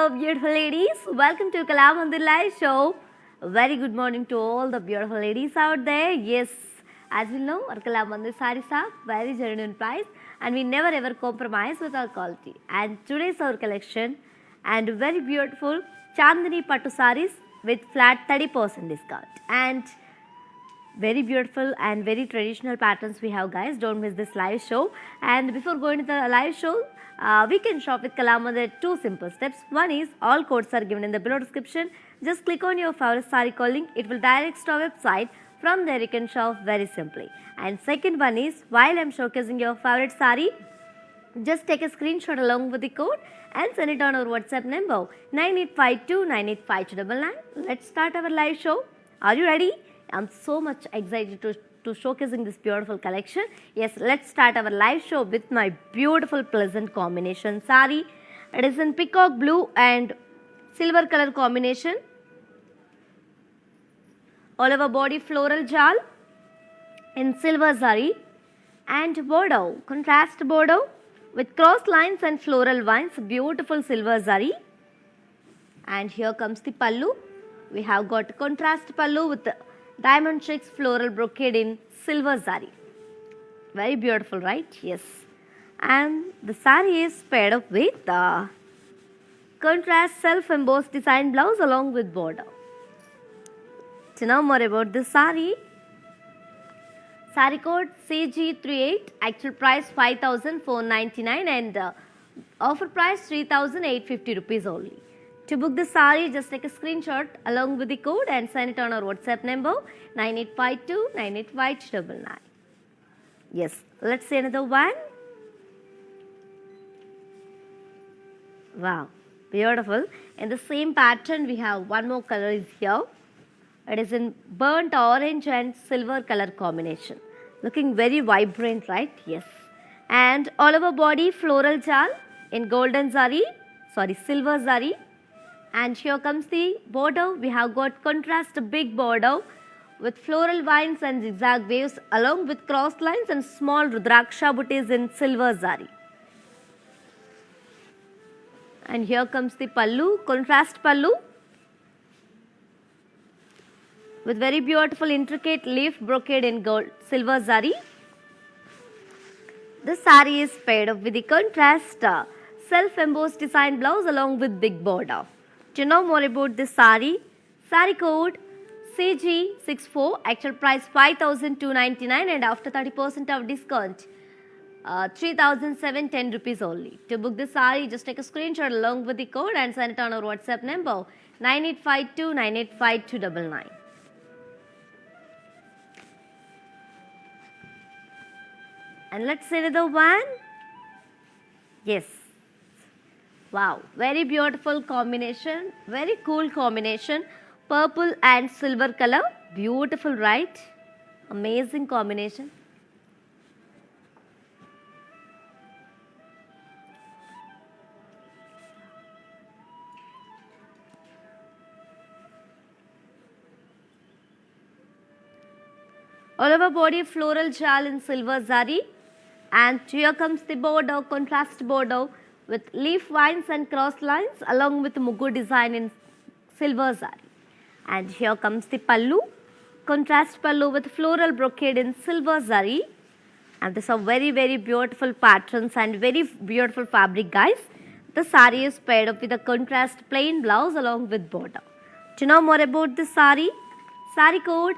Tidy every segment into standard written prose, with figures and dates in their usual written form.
Hello, beautiful ladies. Welcome to Kalamandir Live Show. Very good morning to all the beautiful ladies out there. Yes, as we know, our Kalamandir sarees are very genuine price and we never ever compromise with our quality. And today's our collection and very beautiful Chandani Pattu sarees with flat 30% discount. And very beautiful and very traditional patterns we have, guys. Don't miss this live show. And before going to the live show, we can shop with Kalamandir. Two simple steps. One is all codes are given in the below description. Just click on your favorite saree code link. It will direct to our website. From there you can shop very simply. And second one is, while I'm showcasing your favorite saree, just take a screenshot along with the code and send it on our WhatsApp number 9852985299. Let's start our live show. Are you ready? I'm so much excited to showcasing this beautiful collection. Yes, let's start our live show with my beautiful pleasant combination saree. It is in peacock blue and silver color combination. All over body floral jal in silver zari and bordeaux, contrast bordeaux with cross lines and floral vines, beautiful silver zari. And here comes the pallu. We have got contrast pallu with diamond checks floral brocade in silver zari. Very beautiful, right? Yes. And the saree is paired up with the contrast self-embossed design blouse along with border. To know more about this saree, saree code CG38, actual price 5,499 and offer price 3,850 rupees only. To book the saree, just take a screenshot along with the code and send it on our WhatsApp number 9852985299. Yes, let's see another one. Wow, beautiful. In the same pattern, we have one more color is here. It is in burnt orange and silver color combination. Looking very vibrant, right? Yes. And all over body floral jal in golden zari, silver zari. And here comes the border. We have got contrast big border with floral vines and zigzag waves along with cross lines and small rudraksha booties in silver zari. And here comes the pallu, contrast pallu with very beautiful intricate leaf brocade in gold, silver zari. This saree is paired up with the contrast self-embossed design blouse along with big border. To know more about this saree, saree code CG64, actual price 5,299 and after 30% of discount 3,710 rupees only. To book this saree, just take a screenshot along with the code and send it on our WhatsApp number 9852985299. And let's see another one. Yes. Wow, very beautiful combination, very cool combination. Purple and silver color, beautiful, right? Amazing combination. All over body floral jal in silver zari. And here comes the border, contrast border with leaf vines and cross lines along with mugu design in silver zari. And here comes the pallu, contrast pallu with floral brocade in silver zari. And these are very, very beautiful patterns and very beautiful fabric, guys. The saree is paired up with a contrast plain blouse along with border. To know more about this saree, saree code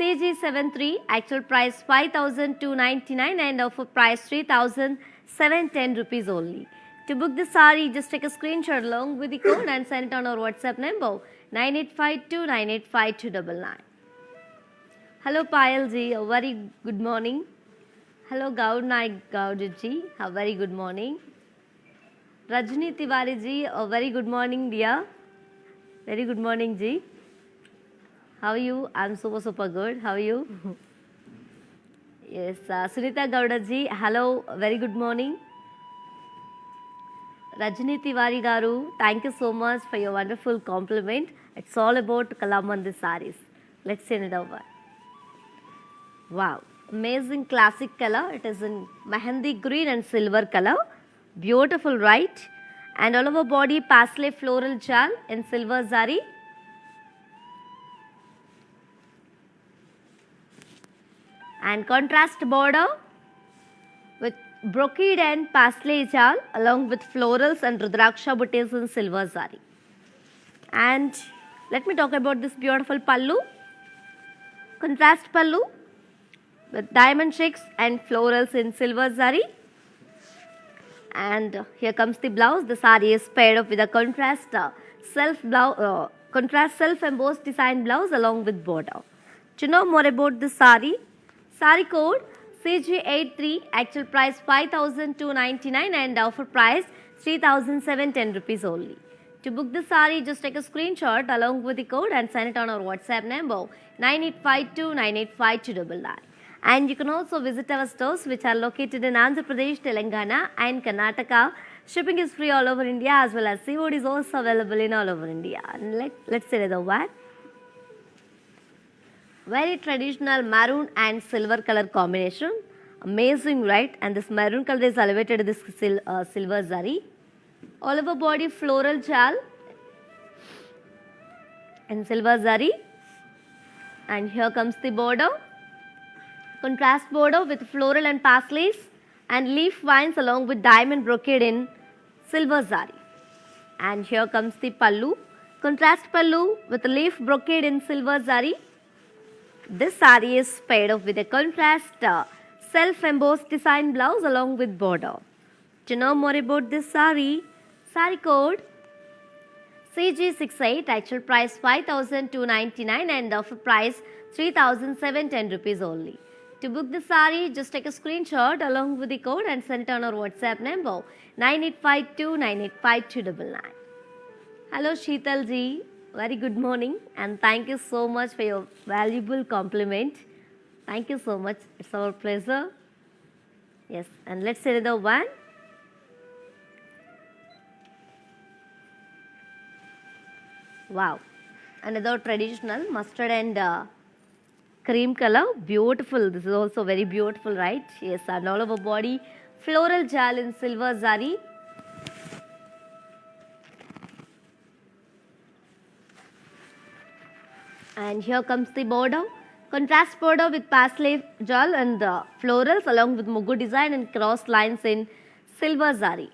CG73, actual price 5,299 and offer price 3,710 rupees only. To book the saree, just take a screenshot along with the code and send it on our WhatsApp number 9852985299. Hello Payal ji, a very good morning. Hello Gaud Naik Gaud ji, a very good morning. Rajni Tiwari ji, a very good morning dear. Very good morning ji. How are you? I'm super good. How are you? Yes, Sunita Gowda ji, hello, very good morning. Rajni Tiwari garu, thank you so much for your wonderful compliment. It's all about Kalamandir sarees. Let's see another one. Wow, amazing classic color. It is in mehendi green and silver color. Beautiful, right? and all over body paisley floral jal in silver zari. And contrast border with brocade and paisley jal along with florals and rudraksha butties in silver zari. And let me talk about this beautiful pallu. Contrast pallu with diamond checks and florals in silver zari. And here comes the blouse. The sari is paired up with a contrast self-embossed design blouse along with border. To know more about this sari, sari code CG83, actual price 5,299 and offer price 3,710 rupees only. To book the sari, just take a screenshot along with the code and send it on our WhatsApp number 9852985299. And you can also visit our stores which are located in Andhra Pradesh, Telangana and Karnataka. Shipping is free all over India as well as COD is also available in all over India. And let's say the one. Very traditional maroon and silver color combination. Amazing, right? And this maroon color is elevated with this silver zari. All over body floral jal and silver zari. And here comes the border. Contrast border with floral and paisleys and leaf vines along with diamond brocade in silver zari. And here comes the pallu. Contrast pallu with leaf brocade in silver zari. This sari is paired up with a contrast self-embossed design blouse along with border. To know more about this sari, sari code CG68, actual price 5,299 and offer price 3,710 rupees only. To book the sari, just take a screenshot along with the code and send it on our WhatsApp number 9852985299. Hello Sheetal ji, very good morning and thank you so much for your valuable compliment. Thank you so much, it's our pleasure. Yes, and let's say another one. Wow, another traditional mustard and cream color, beautiful. This is also very beautiful, right? Yes, and all over body floral jal in silver zari. And here comes the border. Contrast border with paisley jal and florals along with mugu design and cross lines in silver zari.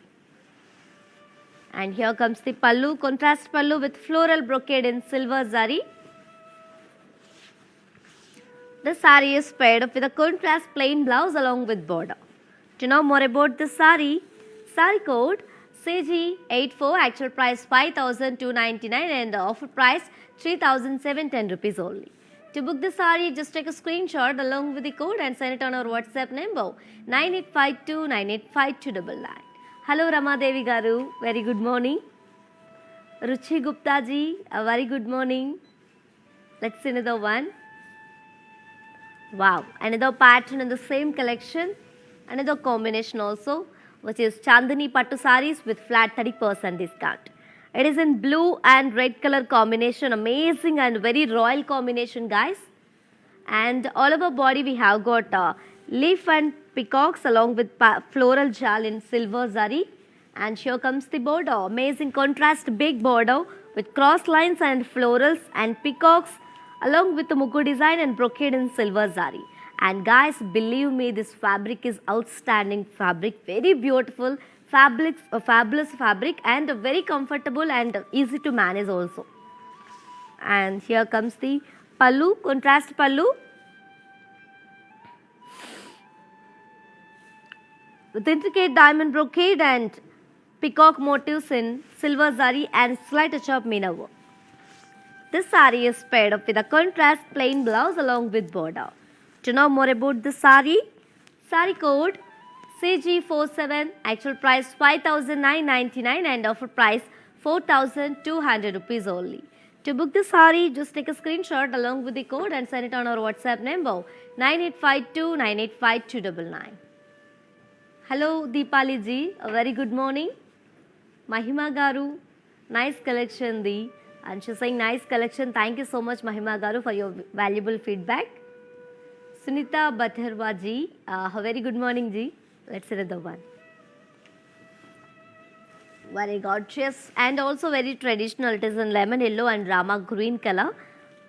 And here comes the pallu, contrast pallu with floral brocade in silver zari. The sari is paired up with a contrast plain blouse along with border. To know more about this sari, sari code CG84, actual price 5,299 and offer price 3,710 rupees only. To book the sari, just take a screenshot along with the code and send it on our WhatsApp number 9852985299. Hello Ramadevi Garu, very good morning. Ruchi Gupta ji, a very good morning. Let's see another one. Wow, another pattern in the same collection, another combination also, which is Chandani Pattu sarees with flat 30% discount. It is in blue and red color combination, amazing and very royal combination guys. And all over body we have got leaf and peacocks along with floral jal in silver zari. And here comes the border, amazing contrast big border with cross lines and florals and peacocks along with the mugu design and brocade in silver zari. And guys, believe me, this fabric is outstanding fabric, very beautiful fabric, fabulous fabric and very comfortable and easy to manage also. And here comes the pallu, contrast pallu with intricate diamond brocade and peacock motifs in silver zari and slight touch of meena work. This sari is paired up with a contrast plain blouse along with border. To know more about this sari, sari code CG47, actual price 5,999 and offer price 4,200 rupees only. To book the sari, just take a screenshot along with the code and send it on our WhatsApp number 9852985299. Hello Deepali ji, a very good morning. Mahima Garu, nice collection di. And she's saying nice collection. Thank you so much Mahima Garu for your valuable feedback. Sunita Bhatharwa ji, a very good morning ji. Let's see another one. Very gorgeous and also very traditional. It is in lemon yellow and rama green color.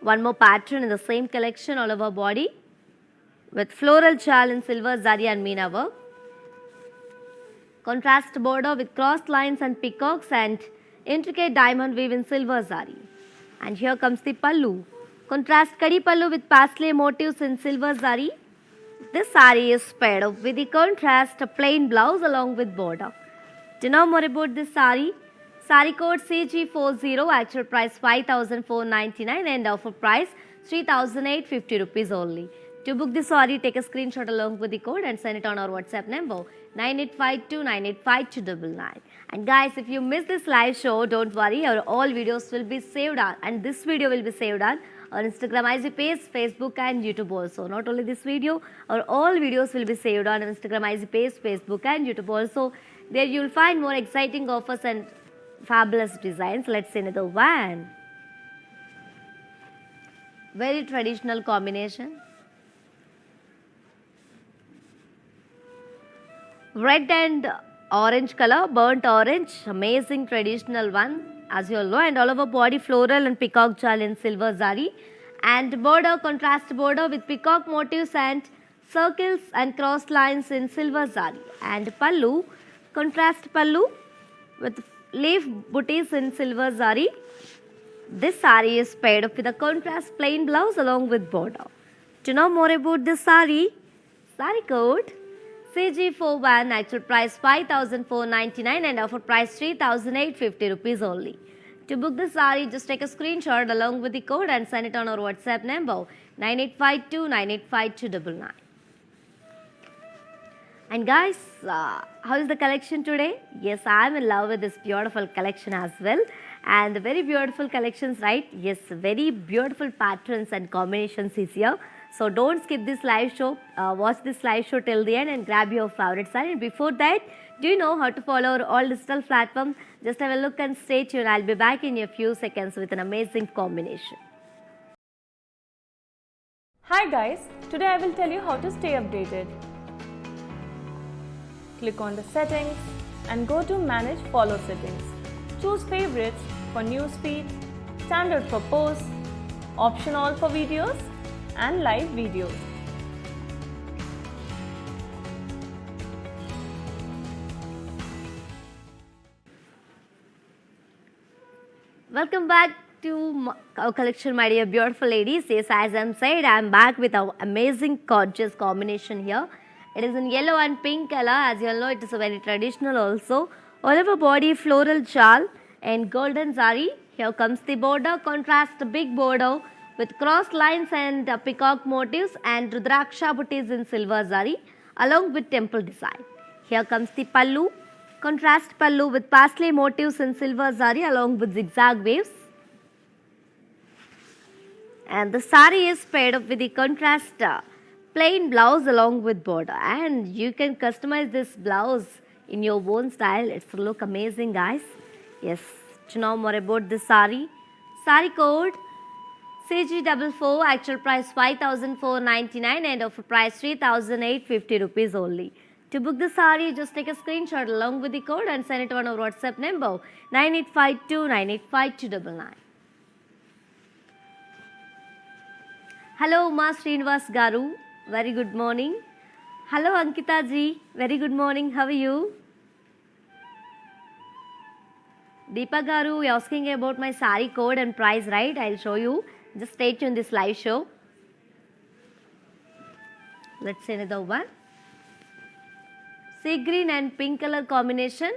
One more pattern in the same collection all over body with floral chal in silver zari and meena work. Contrast border with crossed lines and peacocks and intricate diamond weave in silver zari. And here comes the pallu. Contrast kadi pallu with parsley motifs in silver zari. This sari is paired up with the contrast plain blouse along with border. To know more about this sari, sari code CG40, actual price 5,499 and offer price 3,850 rupees only. To book this sari, take a screenshot along with the code and send it on our WhatsApp number 9852985299. And guys, if you miss this live show, don't worry, our all videos will be saved on, and this video will be saved on our Instagram IG page, Facebook and YouTube also. Not only this video, our all videos will be saved on Instagram IG page, Facebook and YouTube also. There you will find more exciting offers and fabulous designs. Let's see another one. Very traditional combination. Red and orange color, burnt orange, amazing traditional one as you all know, and all over body floral and peacock jal in silver zari, and border, contrast border with peacock motifs and circles and cross lines in silver zari, and pallu, contrast pallu with leaf booties in silver zari. This sari is paired up with a contrast plain blouse along with border. To know more about this sari, sari code CG41, actual price 5,499 and offer price 3,850 rupees only. To book the sari, just take a screenshot along with the code and send it on our WhatsApp number 9852985299. And guys, how is the collection today? Yes, I am in love with this beautiful collection as well. And very beautiful collections, right? Yes, very beautiful patterns and combinations is here. So don't skip this live show. Watch this live show till the end and grab your favorite saree. And before that, do you know how to follow our all digital platform? Just have a look and stay tuned. I'll be back in a few seconds with an amazing combination. Hi guys, today I will tell you how to stay updated. Click on the settings and go to manage follow settings. Choose favorites for newsfeed, standard for posts, option all for videos and live videos. Welcome back to our collection, my dear beautiful ladies. Yes, as I'm said, I'm back with our amazing gorgeous combination here. It is in yellow and pink color. As you all know, it is a very traditional also. All over body floral chal and golden zari. Here comes the border, contrast big border with cross lines and peacock motifs and rudraksha booties in silver zari along with temple design. Here comes the pallu, contrast pallu with parsley motifs in silver zari along with zigzag waves. And the sari is paired up with the contrast plain blouse along with border, and you can customize this blouse in your own style. It's look amazing, guys. Yes, to know more about this sari, sari code CG44, actual price 5,499 and offer price 3,850 rupees only. To book the sari, just take a screenshot along with the code and send it on our WhatsApp number 9852985299. Hello, Ma Srinivas Garu. Very good morning. Hello, Ankita ji. Very good morning. How are you? Deepa Garu, you're asking about my sari code and price, right? I'll show you. Just stay tuned this live show. Let's see another one. Sea green and pink color combination.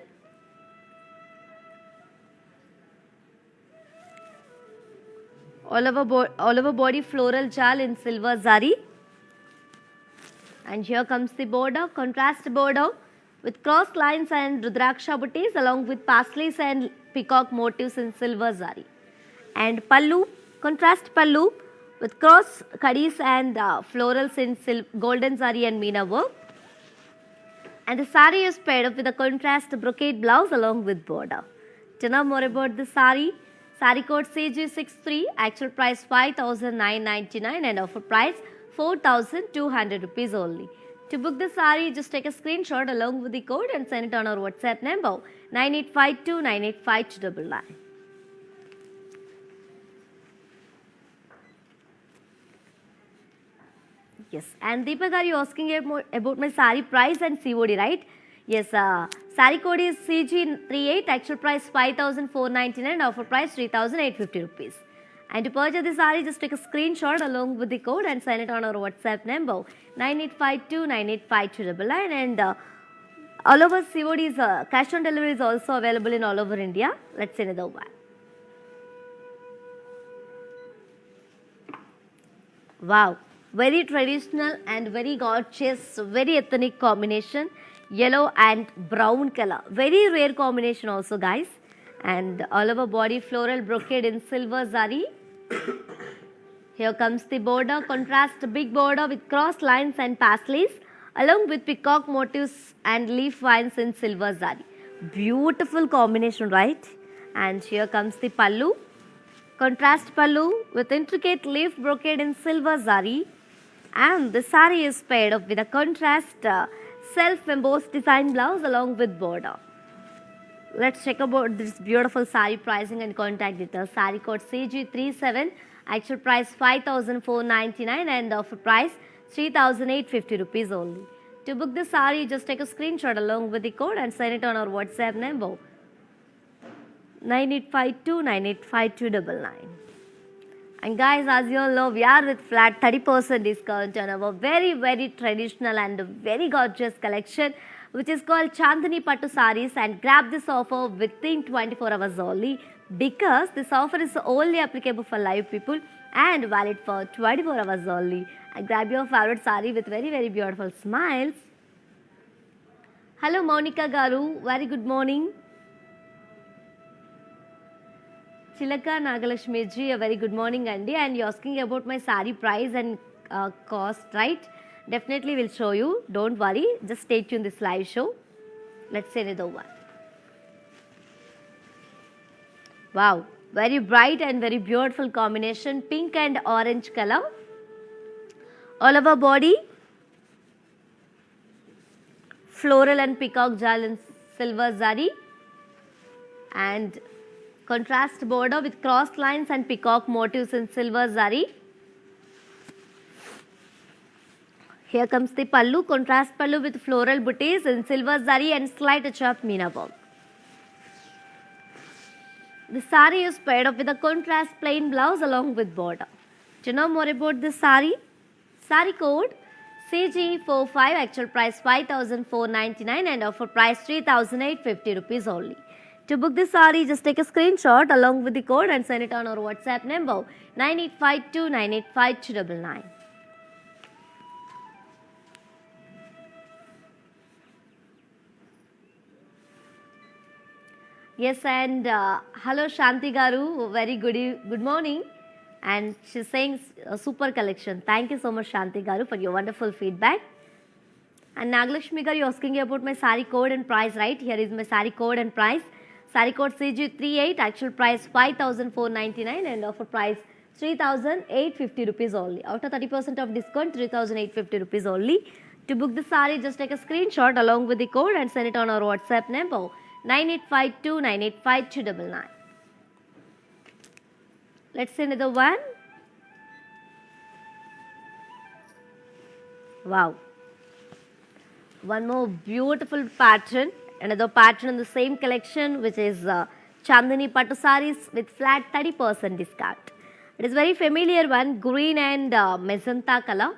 All over body floral chal in silver zari. And here comes the border, contrast border with cross lines and rudraksha booties along with parsleys and peacock motifs in silver zari. And pallu, contrast pallu with cross kadis and florals in golden zari and meena work. And the sari is paired up with a contrast brocade blouse along with border. To know more about the sari, sari code CG63, actual price 5,999 and offer price 4,200 rupees only. To book the saree, just take a screenshot along with the code and send it on our WhatsApp number 9852985299. Yes, and Deepak, are you asking about my saree price and COD, right? Yes, saree code is CG38, actual price 5,499, offer price 3,850 rupees. And to purchase the saree, just take a screenshot along with the code and send it on our WhatsApp number 9852985299. And all over COD is cash on delivery is also available in all over India. Let's see another one. Wow, very traditional and very gorgeous, very ethnic combination. Yellow and brown color, very rare combination also, guys. And all over body floral brocade in silver zari. Here comes the border, contrast big border with cross lines and paisleys along with peacock motifs and leaf vines in silver zari. Beautiful combination, right? And here comes the pallu, contrast pallu with intricate leaf brocade in silver zari. And the sari is paired up with a contrast self-embossed design blouse along with border. Let's check about this beautiful sari pricing and contact details. Sari code CG37, actual price 5,499 and offer price 3,850 rupees only. To book the sari, just take a screenshot along with the code and send it on our WhatsApp number 9852985299. And guys, as you all know, we are with flat 30% discount on our very traditional and very gorgeous collection, which is called Chandani Pattu Sarees, and grab this offer within 24 hours only, because this offer is only applicable for live people and valid for 24 hours only. And grab your favorite saree with very beautiful smiles. Hello Monica Garu, very good morning. Chilaka Nagalakshmi ji, a very good morning, Andy. And you're asking about my saree price and cost, right? Definitely will show you. Don't worry. Just stay tuned this live show. Let's say another one. Wow, very bright and very beautiful combination. Pink and orange color. All over body. Floral and peacock jal in silver zari. And contrast border with cross lines and peacock motifs in silver zari. Here comes the pallu, contrast pallu with floral booties in silver zari and slight touch-up meena work. The sari is paired up with a contrast plain blouse along with border. To know more about this sari, sari code CG45, actual price 5,499 and offer price 3,850 rupees only. To book this saree, just take a screenshot along with the code and send it on our WhatsApp number 9852985299. Yes, and hello Shanti Garu, very good morning. And she's saying super collection. Thank you so much Shanti Garu for your wonderful feedback. And Nagalakshmi Garu, you're asking about my saree code and price, right? Here is my saree code and price. Saree code CG38, actual price 5,499 and offer price 3,850 rupees only. After 30% of discount, 3,850 rupees only. To book the saree, just take a screenshot along with the code and send it on our WhatsApp number 9852985299. Let's see another one. Wow. One more beautiful pattern. Another pattern in the same collection, which is Chandani Pattu Sarees with flat 30% discount. It is very familiar one, green and magenta color.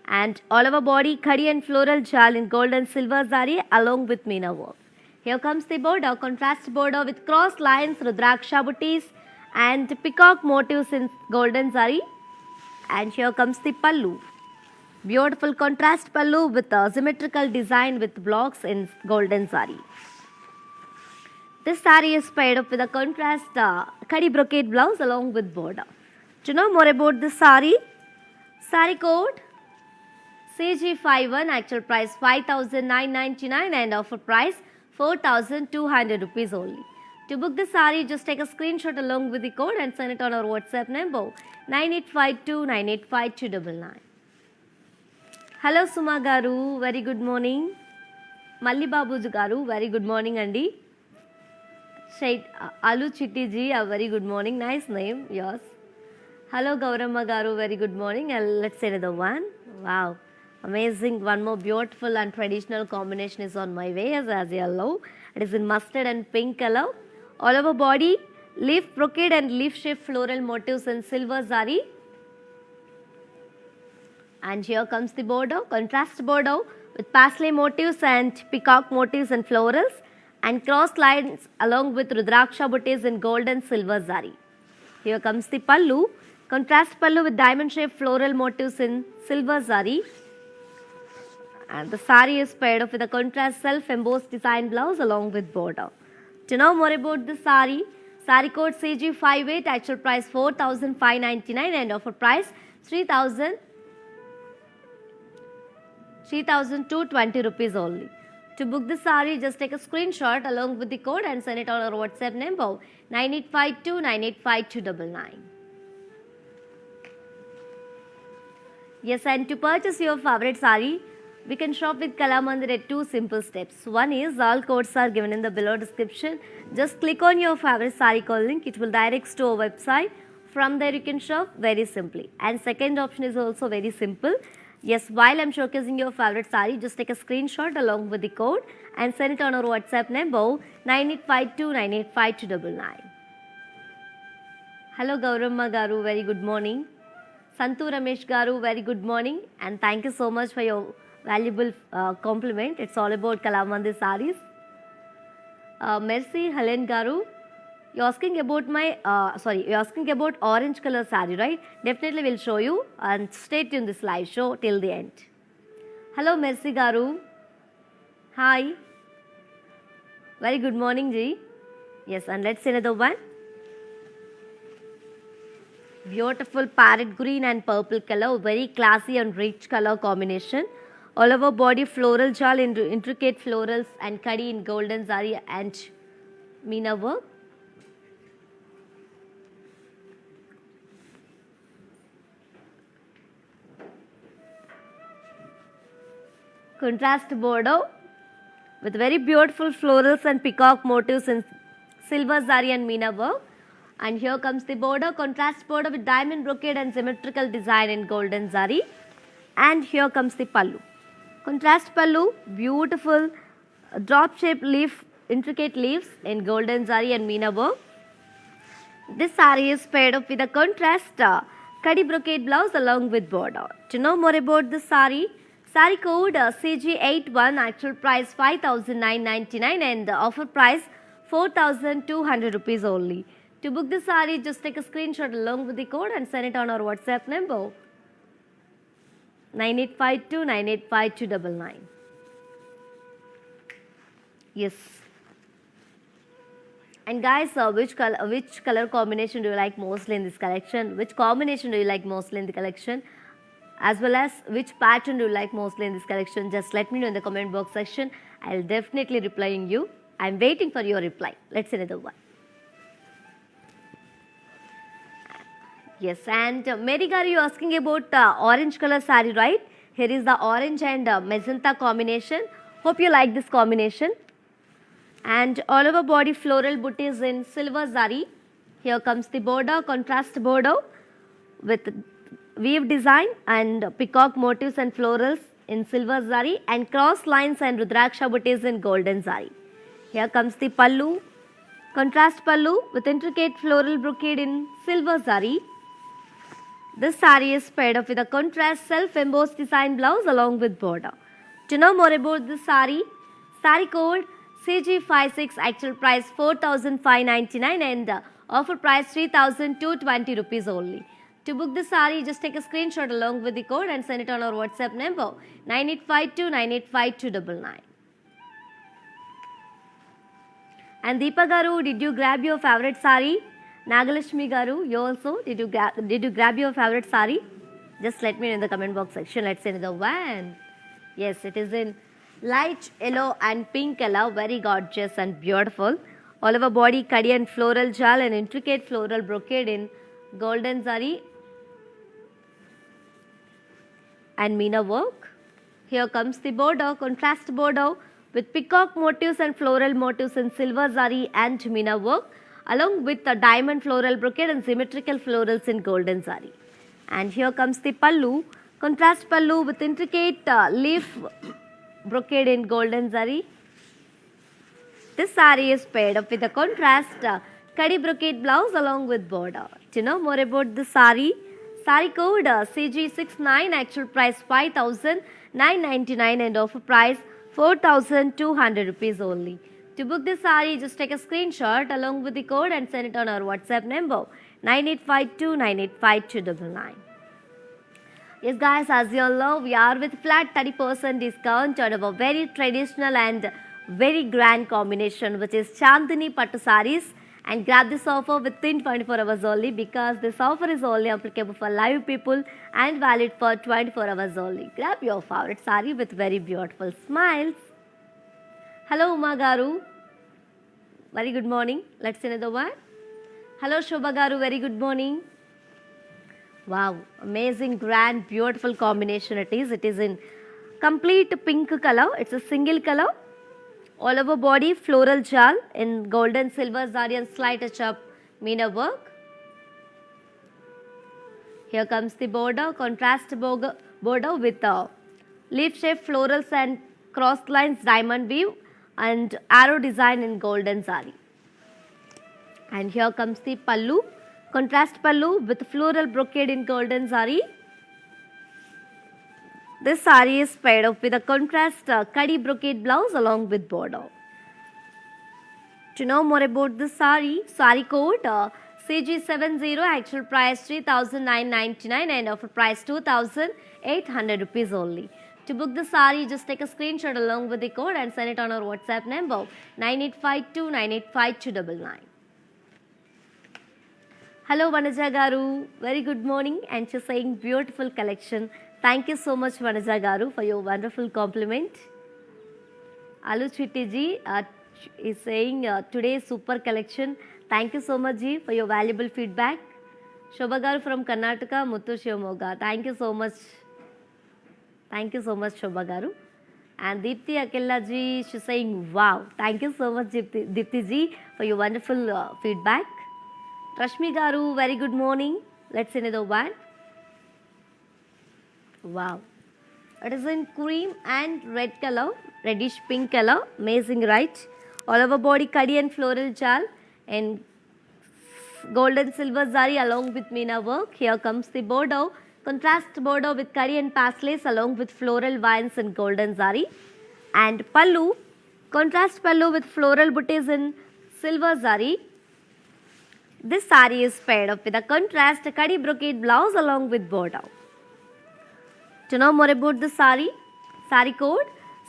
And all over body, khadi and floral jal in gold and silver zari along with meena work. Here comes the border, contrast border with cross lines, rudraksha booties and peacock motifs in golden zari. And here comes the pallu. Beautiful contrast pallu with a symmetrical design with blocks in golden zari. This saree is paired up with a contrast khadi brocade blouse along with border. To know more about this saree, saree code CG51, actual price 5,999 and offer price 4,200 rupees only. To book the saree, just take a screenshot along with the code and send it on our WhatsApp number 9852985299. Hello Suma garu, very good morning. Malli Babuju garu, very good morning అండి. అలు చిట్టిజీ, very good morning, nice name yours. Hello Gauramma Garu, very good morning. And let's say another one. Wow, amazing. One more beautiful and traditional combination is on my way as yellow. It is in mustard and pink color. All over body, leaf brocade and leaf shape floral motifs in silver zari. And here comes the border, contrast border with paisley motifs and peacock motifs and florals and cross lines along with rudraksha booties in gold and silver zari. Here comes the pallu. Contrast pallu with diamond shaped floral motifs in silver zari. And the sari is paired up with a contrast self embossed design blouse along with border. To know more about the sari, sari code CG58, actual price 4,599 and offer price 3,220 rupees only. To book the sari, just take a screenshot along with the code and send it on our WhatsApp number 9852 985299. Yes, and to purchase your favorite sari, we can shop with Kalamandir at 2 simple steps. One is all codes are given in the below description. Just click on your favorite sari code link. It will direct to our website. From there you can shop very simply. And second option is also very simple. Yes, while I'm showcasing your favorite sari, just take a screenshot along with the code and send it on our WhatsApp number 9852 985299. Hello Gauramma Garu, very good morning. Santu Ramesh Garu, very good morning, and thank you so much for your valuable compliment. It's all about Kalamandir sarees. Mercy Helen Garu, you're asking about you're asking about orange color saree, right? Definitely we'll show you, and stay tuned this live show till the end. Hello Mercy Garu, hi, very good morning ji. Yes, and let's see another one. Beautiful parrot green and purple color, very classy and rich color combination. All over body floral jal in intricate florals and kadi in golden zari and meena work. Contrast border with very beautiful florals and peacock motifs in silver zari and meena work. And here comes the border, contrast border with diamond brocade and symmetrical design in golden zari. And here comes the pallu. Contrast pallu, beautiful drop shaped leaf, intricate leaves in golden zari and meena work. This saree is paired up with a contrast kadi brocade blouse along with border. To know more about this saree, saree code CG81, actual price 5,999 and offer price 4,200 rupees only. To book the saree, just take a screenshot along with the code and send it on our WhatsApp number 9852 985299. Yes. And guys, which color combination do you like mostly in this collection? Which combination do you like mostly in the collection? As well as which pattern do you like mostly in this collection? Just let me know in the comment box section. I'll definitely replying you. I'm waiting for your reply. Let's see another one. Yes, and Mary Garu, you're asking about orange color saree, right? Here is the orange and magenta combination. Hope you like this combination. And all over body floral booties in silver zari. Here comes the border, contrast border with weave design and peacock motifs and florals in silver zari and cross lines and rudraksha booties in golden zari. Here comes the pallu, contrast pallu with intricate floral brocade in silver zari. This saree is paired up with a contrast self-embossed design blouse along with border. To know more about this saree, saree code CG56, actual price 4,599 and offer price 3,220 rupees only. To book the saree, just take a screenshot along with the code and send it on our WhatsApp number 9852 985299. And Deepa Garu, did you grab your favorite saree? Nagalashmi Garu, you also, did you grab your favorite saree? Just let me know in the comment box section. Let's say another one. Yes, it is in light yellow and pink color, very gorgeous and beautiful. All over body kadi and floral jal and intricate floral brocade in golden zari and meena work. Here comes the border, contrast border with peacock motifs and floral motifs in silver zari and meena work, along with the diamond floral brocade and symmetrical florals in golden zari. And here comes the pallu, contrast pallu with intricate leaf brocade in golden zari. This saree is paired up with a contrast kadi brocade blouse along with border. To know more about this saree, saree code CG69, actual price 5,999 and offer price 4,200 rupees only. To book this saree, just take a screenshot along with the code and send it on our WhatsApp number 9852985299. Yes guys, as you all know, we are with flat 30% discount on our very traditional and very grand combination, which is Chandani Pattu sarees, and grab this offer within 24 hours only, because this offer is only applicable for live people and valid for 24 hours only. Grab your favorite saree with very beautiful smiles. Hello Uma Garu, very good morning. Let's see another one. Hello Shobha Garu, very good morning. Wow, amazing, grand, beautiful combination it is. It is in complete pink color. It's a single color. All over body floral jal in golden silver zari and slight touch up meena work. Here comes the border, contrast border with leaf shaped florals and cross lines diamond weave and arrow design in golden zari. And here comes the pallu, contrast pallu with floral brocade in golden zari. This saree is paired up with a contrast kadi brocade blouse along with border. To know more about this saree, saree code CG70, actual price 3,999 and offer price 2,800 rupees only. To book the saree, just take a screenshot along with the code and send it on our WhatsApp number 9852985299. Hello Vanaja Garu, very good morning, and she's saying beautiful collection. Thank you so much Vanaja Garu for your wonderful compliment. Alu Chitti ji is saying today's super collection. Thank you so much ji for your valuable feedback. Shobha Garu from Karnataka, Muthu Shivamoga. Thank you so much. Thank you so much Shobha Garu. And Deepthi Akella ji, she's saying wow. Thank you so much Deepthi ji for your wonderful feedback. Rashmi Garu, very good morning. Let's see another one. Wow. It is in cream and red color, reddish pink color. Amazing, right? All over body kadi and floral jal and golden silver zari along with meena work. Here comes the border, contrast border with kadi and paslace along with floral vines and golden zari. And pallu, contrast pallu with floral booties in silver zari. This saree is paired up with a contrast kadi brocade blouse along with border. To know more about the saree, saree code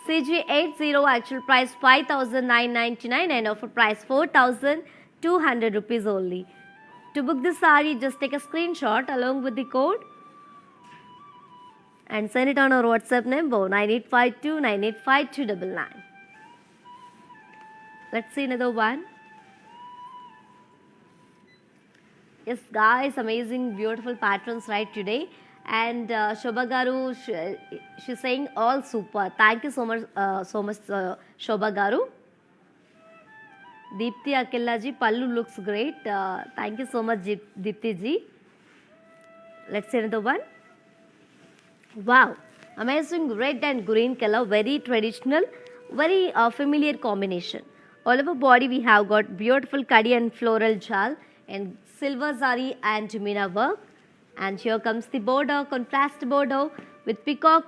CG80, actual price 5,999 and offer price 4,200 rupees only. To book this saree, just take a screenshot along with the code and send it on our WhatsApp number 9852985299. Let's see another one. Yes guys, amazing, beautiful patterns right today. And Shobha Garu, she's saying all super. Thank you so much, Shobha Garu. Deepthi Akella ji, pallu looks great. Thank you so much, Deepthi ji. Let's see another one. Wow, amazing red and green color, very traditional, very familiar combination. All over body we have got beautiful kadi and floral jal and silver zari and meena work. And here comes the border, contrast border with peacock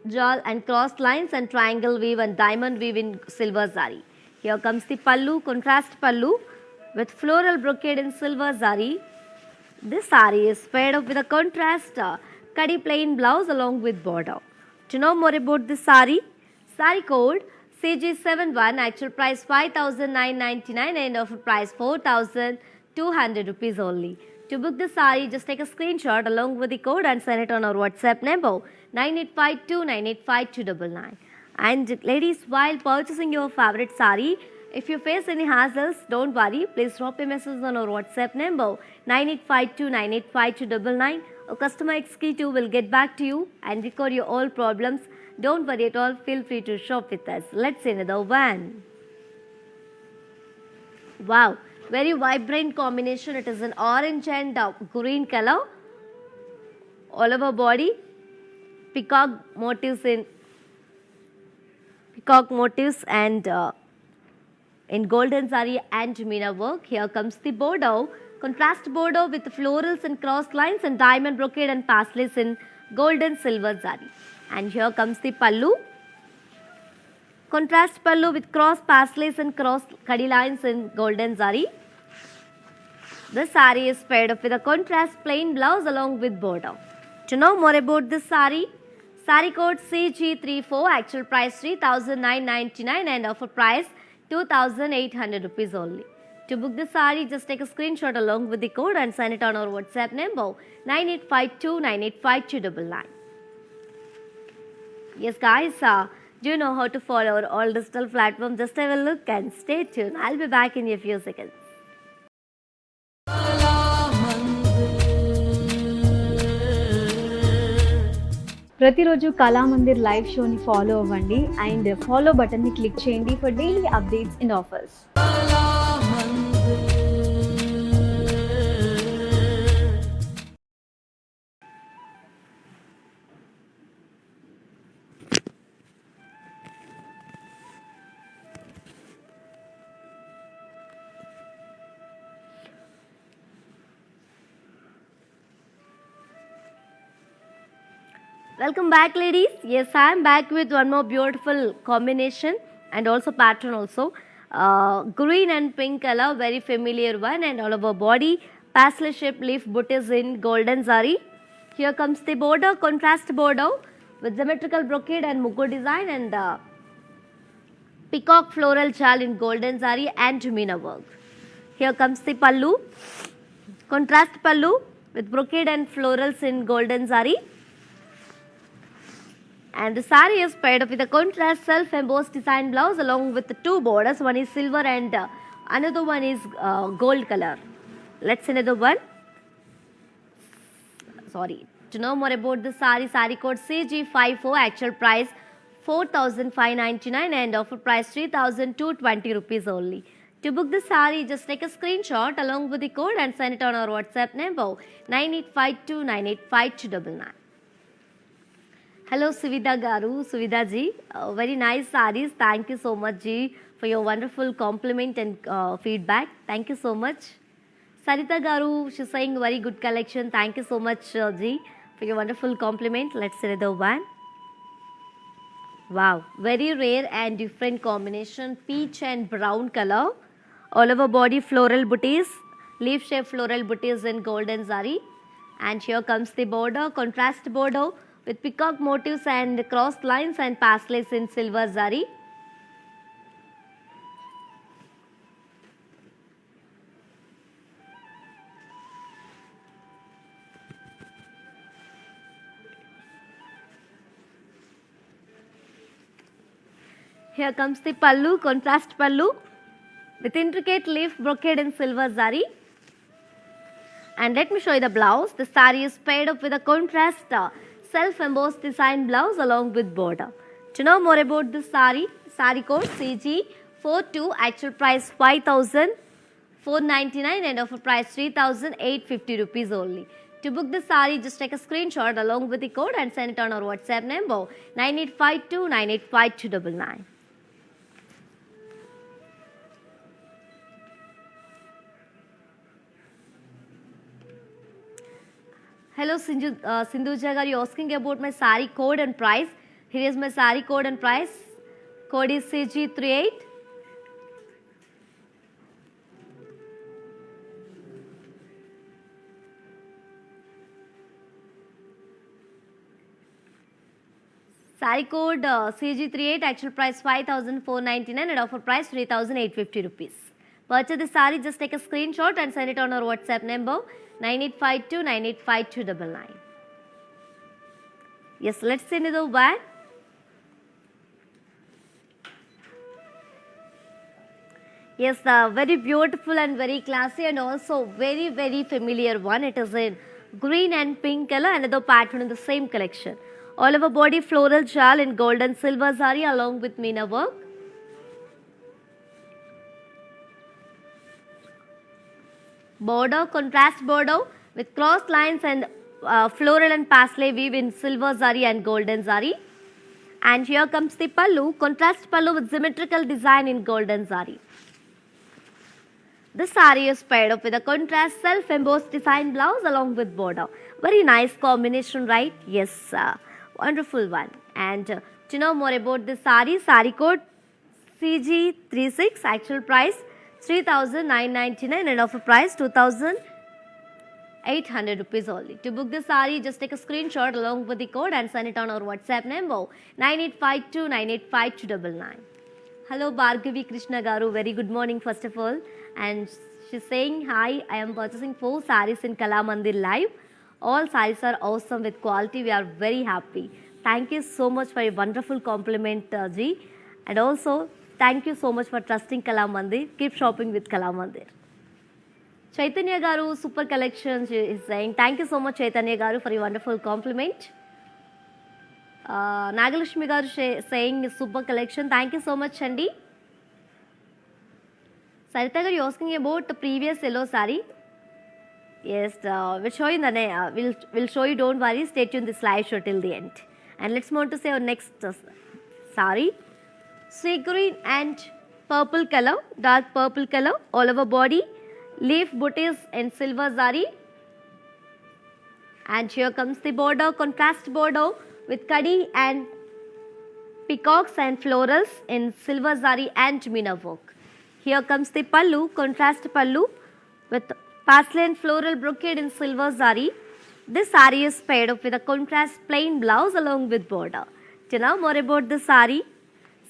jal and cross lines and triangle weave and diamond weave in silver zari. Here comes the pallu, contrast pallu with floral brocade in silver zari. This saree is paired up with a contrast kadi plain blouse along with border. To know more about this saree, saree code CG71, actual price 5,999 and offer price 4,200 rupees only. To book the saree, just take a screenshot along with the code and send it on our WhatsApp number 9852985299. And ladies, while purchasing your favorite saree, if you face any hassles, don't worry. Please drop a message on our WhatsApp number 9852985299. A customer executive will get back to you and record your all problems Don't worry at all. Feel free to shop with us. Let's see another one. Wow, very vibrant combination. It is an orange and green color all over body. Peacock motifs and in golden zari and Meena work. Here comes the border, contrast border with florals and cross lines and diamond brocade and paisleys in golden silver zari. And here comes the pallu, contrast pallu with cross paisleys and cross kadi lines in golden zari. This sari is paired up with a contrast plain blouse along with border. To know more about this sari code CG34, actual price 3,999 and offer price 2,800 rupees only. To book the sari, just take a screenshot along with the code and send it on our WhatsApp number 9852985299. Yes guys, do you know how to follow our all digital platform? Just have a look and stay tuned. I'll be back in a few seconds. ప్రతిరోజు Kalamandir live షోని follow అవ్వండి and follow బటన్ని click చేయండి for daily updates and offers. Welcome back ladies. Yes, I am back with one more beautiful combination and also pattern also. Green and pink color, very familiar one, and all over body pastel shape leaf booties in golden zari. Here comes the border, contrast border with symmetrical brocade and mugo design and peacock floral chal in golden zari and Meena work. Here comes the pallu, contrast pallu with brocade and florals in golden zari. And the saree is paired up with a contrast self-embossed design blouse along with the two borders. One is silver and another one is gold color. Let's see another one. Sorry. To know more about the saree code CG54, actual price 4,599 and offer price 3,220 rupees only. To book the saree, just take a screenshot along with the code and send it on our WhatsApp number 9852985299. Hello Suvida Garu, Suvida ji, very nice sarees. Thank you so much ji for your wonderful compliment and feedback. Thank you so much. Sarita Garu, she's saying very good collection. Thank you so much ji for your wonderful compliment. Let's see the one. Wow, very rare and different combination, peach and brown color. All over body floral booties, leaf shape floral booties in golden zari. And here comes the border, contrast border with peacock motifs and cross lines and paisleys in silver zari. Here comes the pallu, contrast pallu with intricate leaf brocade in silver zari. And let me show you the blouse. The saree is paired up with a contrast self-embossed design blouse along with border. To know more about this saree code CG42, actual price 5,499 and offer price 3,850 rupees only. To book the saree, just take a screenshot along with the code and send it on our WhatsApp number 9852985299. Hello Sindhuja, are you asking about my saree code and price? Here is my saree code and price. Code is CG38. Saree code CG38, actual price 5,499 and offer price 3,850 rupees. Purchase the saree, just take a screenshot and send it on our WhatsApp number 9852985299. Yes, let's see another one. Yes, very beautiful and very classy and also very, very familiar one. It is in green and pink color, another pattern in the same collection. all over body floral jal in gold and silver zari along with meena work. Border, contrast border with cross lines and floral and paisley weave in silver zari and golden zari. And here comes the pallu, contrast pallu with symmetrical design in golden zari. This saree is paired up with a contrast self-embossed design blouse along with border. Very nice combination, right? Yes, wonderful one. And to know more about this saree code CG36, actual price 3,999 and offer price 2,800 rupees only. To book this saree, just take a screenshot along with the code and send it on our WhatsApp number 9852985299. Hello Bhargavi Krishna Garu, very good morning first of all. And she's saying, hi, I am purchasing 4 sarees in Kalamandir Live. All sarees are awesome with quality. We are very happy. Thank you so much for your wonderful compliment, Ji. And also, thank you so much for trusting Kalamandir. Keep shopping with Kalamandir. Chaitanya Garu, super collection, she is saying, thank you so much Chaitanya Garu for your wonderful compliment. Nagalashmi Garu saying, super collection. Thank you so much, Chandi. Sarita Garu, you're asking about the previous yellow saree. Yes, we'll show you we'll show you, don't worry, stay tuned this live show till the end. And let's move on to say our next saree. Sea green and purple color, dark purple color, all over body, leaf booties in silver zari. And here comes the border, contrast border with kadi and peacocks and florals in silver zari and meena work. Here comes the pallu, contrast pallu with paisley and floral brocade in silver zari. This saree is paired up with a contrast plain blouse along with border. To know more about this saree,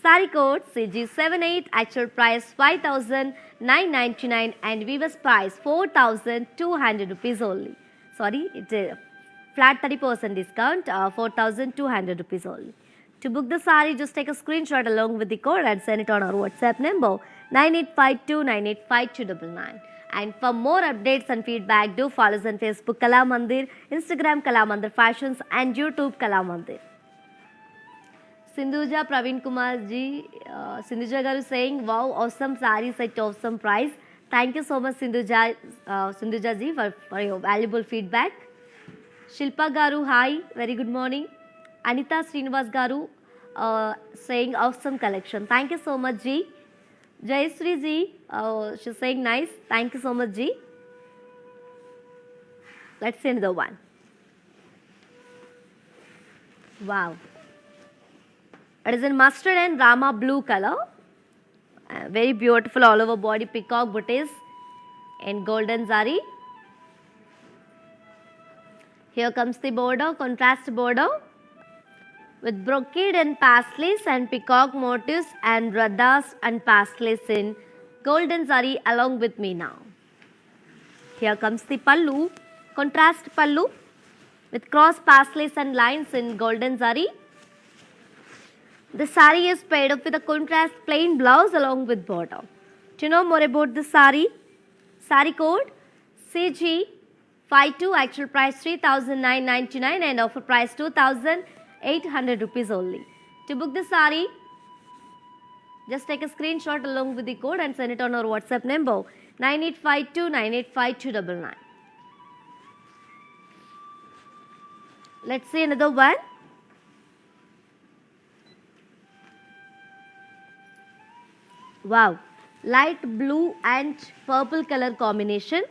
saree code CG78, actual price 5,999 and weaver's price 4,200 rupees only. Sorry, it's a flat 30% discount, 4,200 rupees only. To book the saree, just take a screenshot along with the code and send it on our WhatsApp number 9852985299. And for more updates and feedback, do follow us on Facebook Kalamandir, Instagram Kalamandir Fashions and YouTube Kalamandir. Sindhuja Praveen Kumar ji, Sindhuja Garu saying, wow, awesome sarees at awesome price. Thank you so much Sindhuja ji for your valuable feedback. Shilpa Garu, hi, very good morning. Anita Srinivas Garu saying awesome collection. Thank you so much ji. Jayasri ji, she's saying nice. Thank you so much ji. Let's see another one. Wow. It is in mustard and Rama blue color. Very beautiful all over body peacock booties in golden zari. Here comes the border, contrast border with brocade and paisleys and peacock motifs and radhas and paisleys in golden zari along with meena. Here comes the pallu, contrast pallu with cross paisleys and lines in golden zari. The saree is paired up with a contrast plain blouse along with border. To know more about the saree, saree code CG52, actual price 3,999 and offer price 2,800 rupees only. To book the saree, just take a screenshot along with the code and send it on our WhatsApp number 9852985299. Let's see another one. Wow, light blue and purple color combination.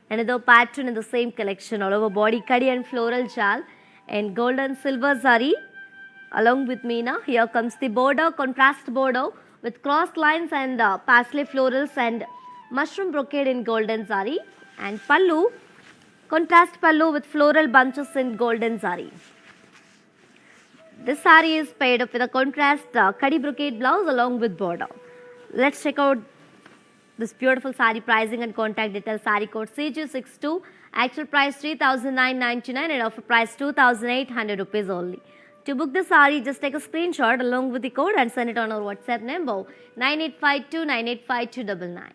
Another pattern in the same collection all over body, kadi and floral jal and gold and silver zari along with meena. Here comes the border, contrast border with cross lines and paisley florals and mushroom brocade in golden zari. And pallu, contrast pallu with floral bunches in golden zari. This saree is paired up with a contrast kadi brocade blouse along with border. Let's check out this beautiful saree pricing and contact details. Saree code CG62, actual price 3,999 and offer price 2,800 rupees only. To book the saree, just take a screenshot along with the code and send it on our WhatsApp number 9852985299.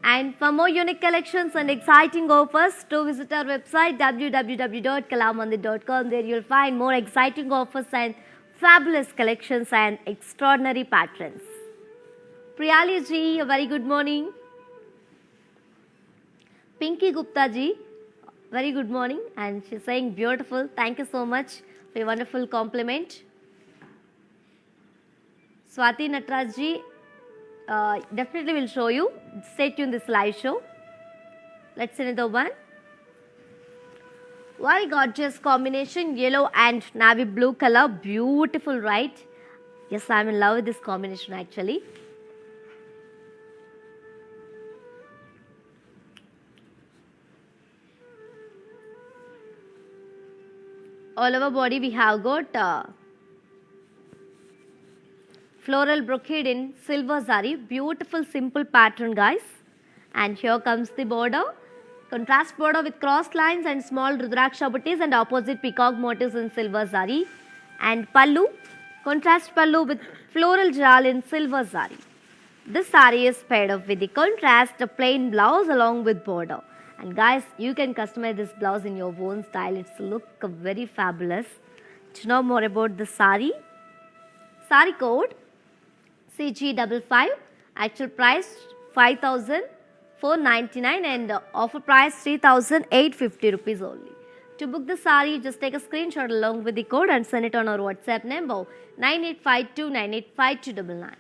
And for more unique collections and exciting offers, do visit our website www.kalamandir.com. There you'll find more exciting offers and fabulous collections and extraordinary patterns. Priyali ji, a very good morning. Pinky Gupta ji, very good morning, and she's saying beautiful. Thank you so much for your wonderful compliment. Swati Natraj ji, definitely will show you. Stay tuned this live show. Let's see another one. Very gorgeous combination, yellow and navy blue color. Beautiful, right? Yes, I'm in love with this combination actually. All over body we have got floral brocade in silver zari. Beautiful simple pattern, guys. And here comes the border. Contrast border with cross lines and small rudraksha buttis and opposite peacock motifs in silver zari. And pallu, contrast pallu with floral jal in silver zari. This sari is paired up with the contrast a plain blouse along with border. And guys, you can customize this blouse in your own style. It's look very fabulous. To know more about the sari, sari code CG55, actual price 5,499 and offer price 3,850 rupees only. To book the sari, just take a screenshot along with the code and send it on our WhatsApp number 9852985299.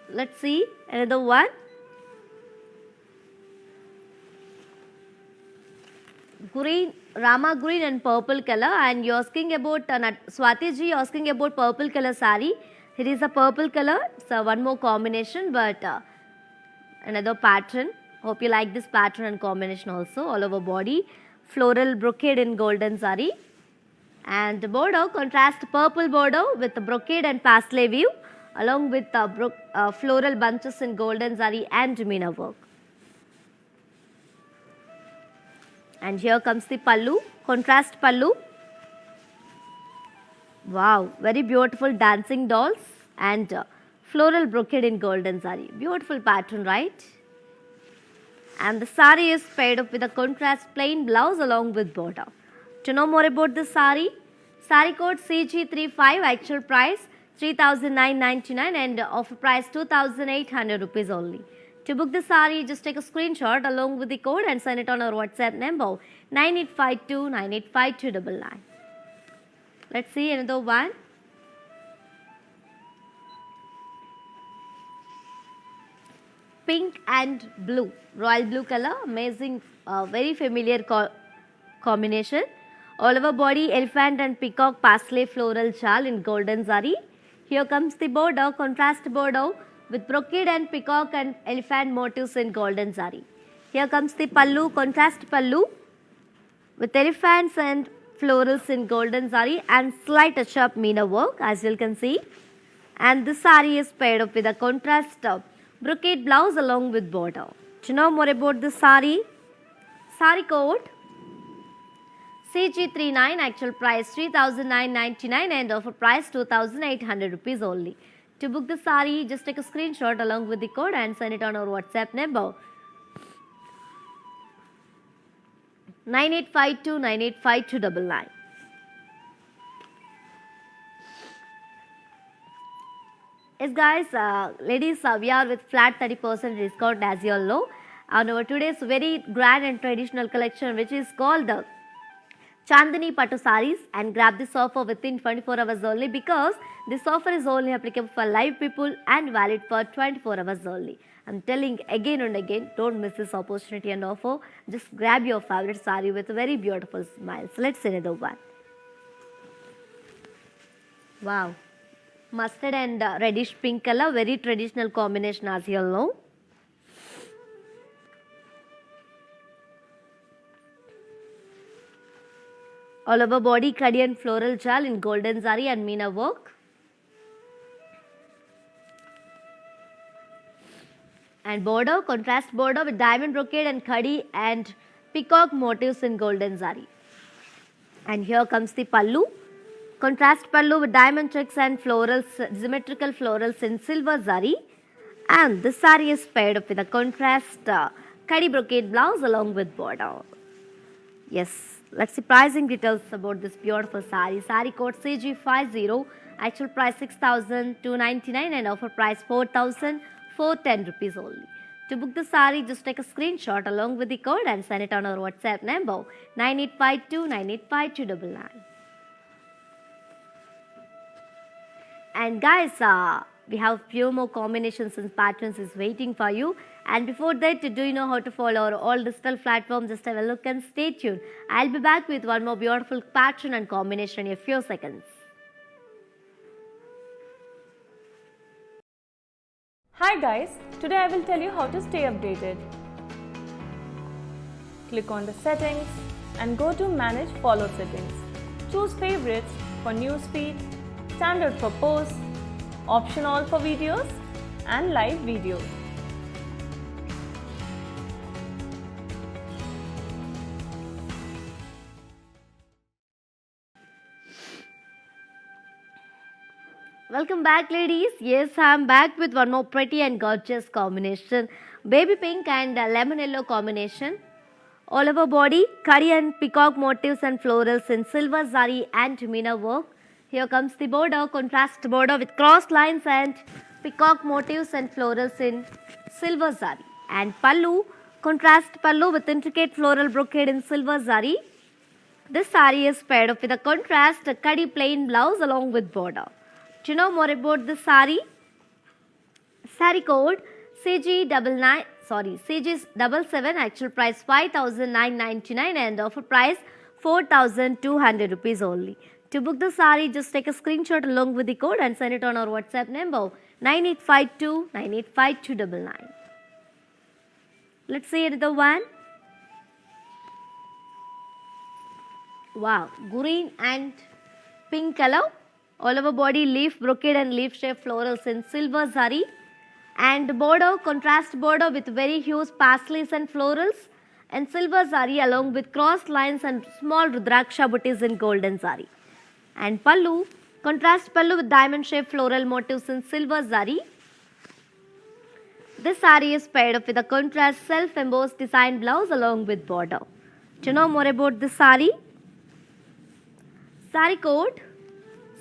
Let's see another one. Green, Rama green and purple color, and you're asking about Swati ji, asking about purple color sari. It is a purple color. So one more combination, but another pattern. Hope you like this pattern and combination also. All over body, floral brocade in golden sari, and the border contrast purple border with the brocade and pastel weave, along with floral bunches in golden sari and meena work. And here comes the pallu, contrast pallu. Wow, very beautiful dancing dolls and floral brocade in golden sari. Beautiful pattern, right? And the sari is paired up with a contrast plain blouse along with border. To know more about this sari, sari code CG35, actual price 3,999 and offer price 2,800 rupees only. To book the sari, just take a screenshot along with the code and send it on our WhatsApp number 9852985299. Let's see another one. Pink and blue, royal blue color, amazing, very familiar combination. All over body, elephant and peacock pastel floral shawl in golden zari. Here comes the border, contrast border with brocade and peacock and elephant motifs in golden zari. Here comes the pallu, contrast pallu with elephants and florals in golden zari and slight touch-up meena work, as you can see. And this sari is paired up with a contrast brocade blouse along with border. To know more about this sari, sari code CG39, actual price 3,999 and offer price 2,800 rupees only. To book the sari, just take a screenshot along with the code and send it on our WhatsApp number 9852985299. Yes guys, ladies, we are with flat 30% discount, as you all know, on our today's very grand and traditional collection, which is called the Chandani Pattu sarees, and grab this offer within 24 hours only, because this offer is only applicable for live people and valid for 24 hours only. I'm telling again and again, don't miss this opportunity and offer. Just grab your favorite saree with very beautiful smiles. Let's see another one. Wow, mustard and reddish pink color, very traditional combination, as you all know. All over body, khadi and floral jal in golden zari and meena work. And border, contrast border with diamond brocade and khadi and peacock motifs in golden zari. And here comes the pallu, contrast pallu with diamond checks and florals, symmetrical florals in silver zari. And this saree is paired up with a contrast Kadi brocade blouse along with border. Yes, let's see pricing details about this beautiful saree. Saree code CG50, actual price 6,299 and offer price 4,410 rupees only. To book the saree, just take a screenshot along with the code and send it on our WhatsApp number 9852985299. And guys, we have few more combinations and patterns is waiting for you. And before that, do you know how to follow our all digital platforms? Just have a look and stay tuned. I'll be back with one more beautiful pattern and combination in a few seconds. Hi guys, today I will tell you how to stay updated. Click on the settings and go to manage follow settings. Choose favorites for newsfeed, standard for posts, option all for videos and live videos. Welcome back, ladies. Yes, I'm back with one more pretty and gorgeous combination. Baby pink and lemon yellow combination. All over body, curry and peacock motifs and florals in silver zari and meena work. Here comes the border, contrast border with cross lines and peacock motifs and florals in silver zari. And pallu, contrast pallu with intricate floral brocade in silver zari. This saree is paired up with a contrast kadi plain blouse along with border. Do you know more about this saree? Saree code CG77, actual price 5,999 and offer price 4,200 rupees only. To book the saree, just take a screenshot along with the code and send it on our WhatsApp number 9852985299. Let's see another one. Wow, green and pink color. All over body leaf brocade and leaf shaped florals in silver zari. And border, contrast border with very huge paisleys and florals and silver zari along with cross lines and small rudraksha booties in golden zari. And pallu, contrast pallu with diamond shaped floral motifs in silver zari. This saree is paired up with a contrast self embossed design blouse along with border. Do you know more about this saree? Saree code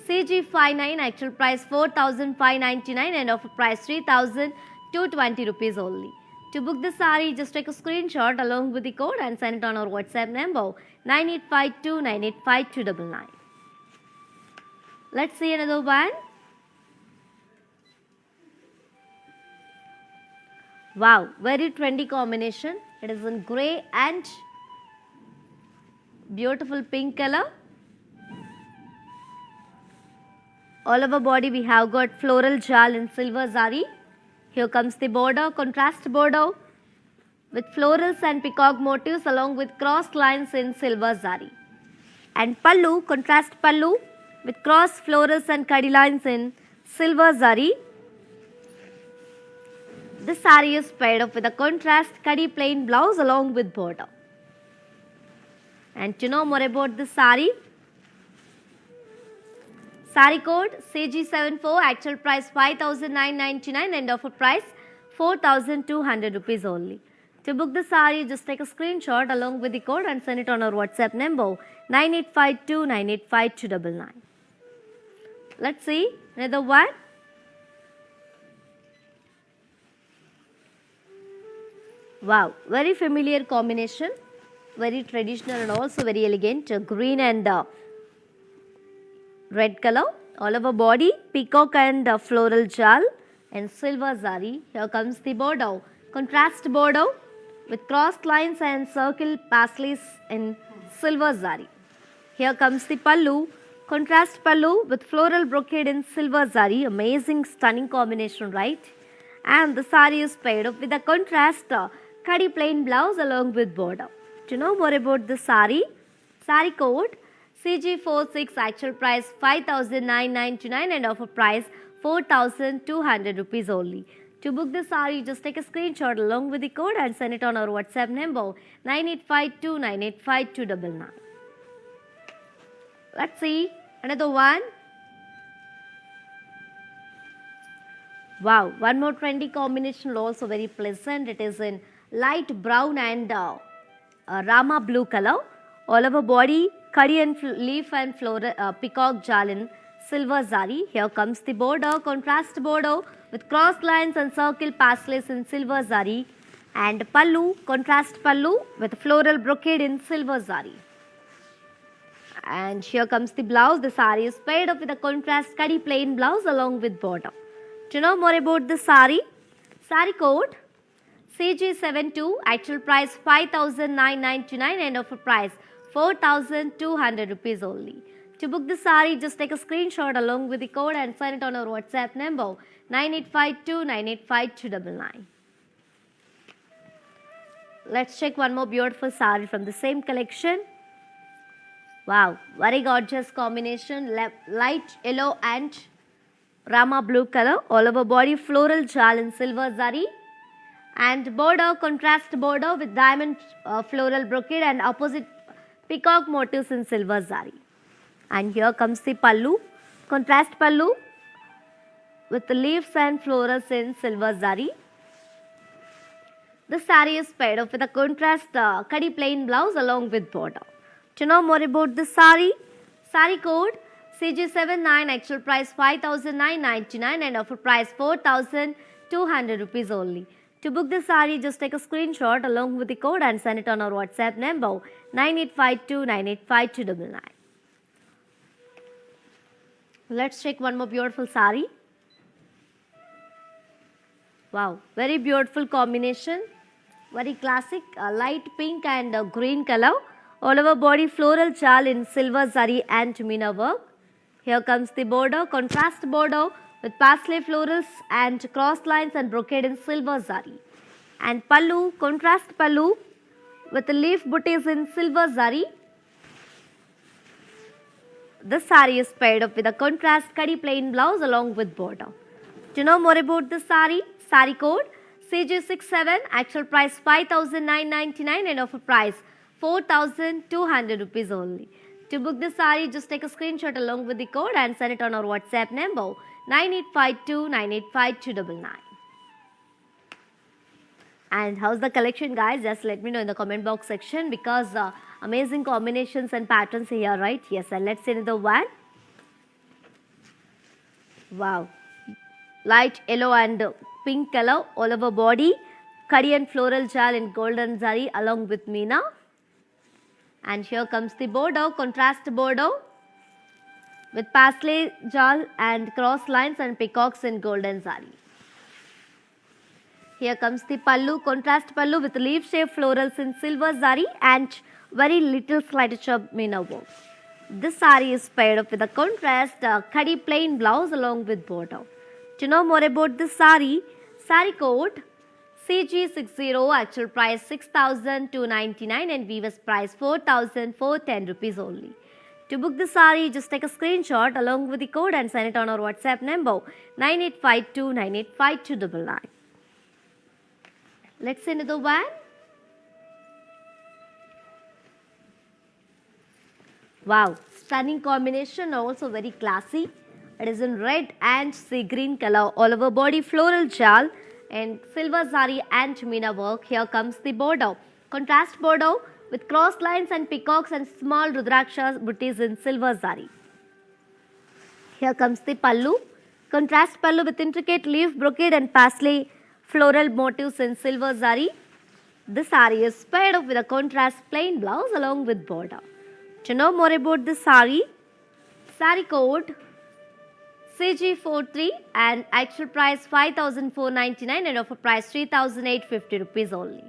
CG59, actual price 4,599 and offer price 3,220 rupees only. To book the saree, just take a screenshot along with the code and send it on our WhatsApp number 9852985299. Let's see another one. Wow, very trendy combination. It is in grey and beautiful pink color. All over body we have got floral jal in silver zari. Here comes the border, contrast border with florals and peacock motifs along with cross lines in silver zari. And pallu, contrast pallu with cross florals and kadi lines in silver zari. This saree is paired up with a contrast kadi plain blouse along with border. And to know more about this saree, saree code CG74, actual price 5,999 and offer price 4,200 rupees only. To book the saree, just take a screenshot along with the code and send it on our WhatsApp number 9852985299. Let's see another one. Wow, very familiar combination, very traditional and also very elegant. Green and red color. All over body, peacock and floral jal and silver zari. Here comes the border, contrast border with crossed lines and circle paisleys in silver zari. Here comes the pallu, contrast pallu with floral brocade in silver zari. Amazing, stunning combination, right? And the saree is paired up with a contrast kadi plain blouse along with border. To know more about the saree, saree code CG46, actual price 5,999 and offer price 4,200 rupees only. To book the saree, just take a screenshot along with the code and send it on our WhatsApp number 9852985299. Let's see another one. Wow, one more trendy combination, also very pleasant. It is in light brown and Rama blue color. All over body, curry and leaf and floral peacock jal in silver zari. Here comes the border, contrast border with cross lines and circle paslays in silver zari. And pallu, contrast pallu with floral brocade in silver zari. And here comes the blouse. The sari is paired up with a contrast curry plain blouse along with border. To know more about the sari code CG72, actual price 5,999 and offer price 4,200 rupees only. To book the sari, just take a screenshot along with the code and send it on our WhatsApp number 9852985299. Let's check one more beautiful sari from the same collection. Wow, very gorgeous combination, light yellow and Rama blue color, all over body floral jal in silver zari and border, contrast border with diamond floral brocade and opposite peacock motifs in silver zari. And here comes the pallu, contrast pallu with the leaves and florals in silver zari. The saree is paired up with a contrast curry plain blouse along with border. To know more about the sari code CG79, actual price 5,999 and offer price 4,200 rupees only. To book the sari, just take a screenshot along with the code and send it on our WhatsApp number 9852985299. Let's check one more beautiful sari. Wow, very beautiful combination, very classic, light pink and green color. All over body floral jal in silver zari and mina work. Here comes the border, contrast border with parsley florals and cross lines and brocade in silver zari. And pallu, contrast pallu with the leaf booties in silver zari. The sari is paired up with a contrast curry plain blouse along with border. To know more about the sari code CG67, actual price 5,999 and offer price 4,200 rupees only. To book the sari, just take a screenshot along with the code and send it on our WhatsApp number 9852985299. And how's the collection, guys? Just let me know in the comment box section because amazing combinations and patterns here, right? Yes, and let's see another one. Wow, light yellow and pink color all over body, curry and floral jal in golden zari along with meena. And here comes the border, contrast border with parsley jal and cross lines and peacocks in golden zari. Here comes the pallu, contrast pallu with leaf shaped florals in silver zari and very little slight chub meena work. This sari is paired up with a contrast curry plain blouse along with border. To know more about this sari code CG60, actual price 6,299 and weaver's price 4,410 rupees only. To book the sari, just take a screenshot along with the code and send it on our WhatsApp number 9852985299. Let's see another one. Wow, stunning combination, also very classy. It is in red and sea green color, all over body floral jal and silver zari and meena work. Here comes the border, contrast border with cross lines and peacocks and small rudraksha booties in silver zari. Here comes the pallu, contrast pallu with intricate leaf brocade and parsley floral motifs in silver zari. The sari is paired up with a contrast plain blouse along with border. To know more about this sari code CG43 and actual price 5,499 and offer price 3,850 rupees only.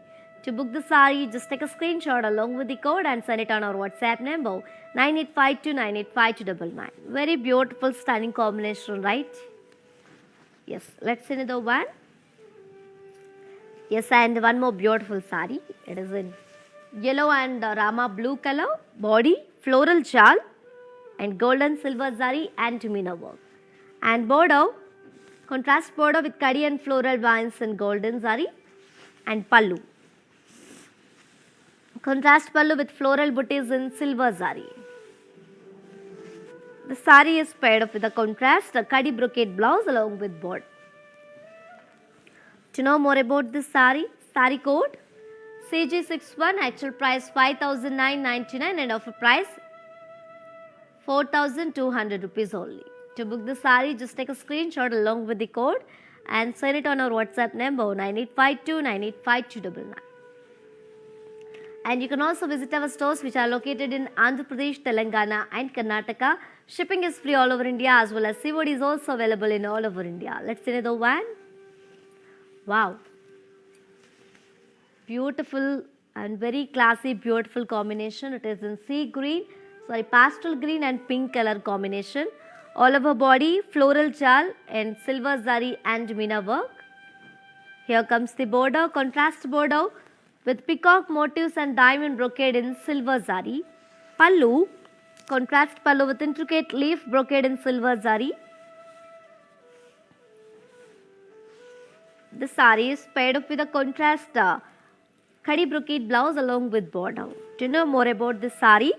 To book the sari, just take a screenshot along with the code and send it on our WhatsApp number 9852985299. Very beautiful, stunning combination, right? Yes, let's see another one. Yes, and one more beautiful sari. It is in yellow and Rama blue color, body, floral jal and golden silver zari and meena work. And border, contrast border with curry and floral vines in golden zari and pallu. Contrast pallu with floral booties in silver zari. The sari is paired up with a contrast, a curry brocade blouse along with border. To know more about this sari, sari code CG61, actual price 5,999 and offer price 4,200 rupees only. To book the sari, just take a screenshot along with the code and send it on our WhatsApp number 9852985299. And you can also visit our stores which are located in Andhra Pradesh, Telangana and Karnataka. Shipping is free all over India as well as COD is also available in all over India. Let's see another one. Wow. Beautiful and very classy, beautiful combination. It is in pastel green and pink color combination. All over body, floral jal and silver zari and meena work. Here comes the border, contrast border with peacock motifs and diamond brocade in silver zari. Pallu, contrast pallu with intricate leaf brocade in silver zari. The sari is paired up with a contrast khadi brocade blouse along with border. To know more about this sari,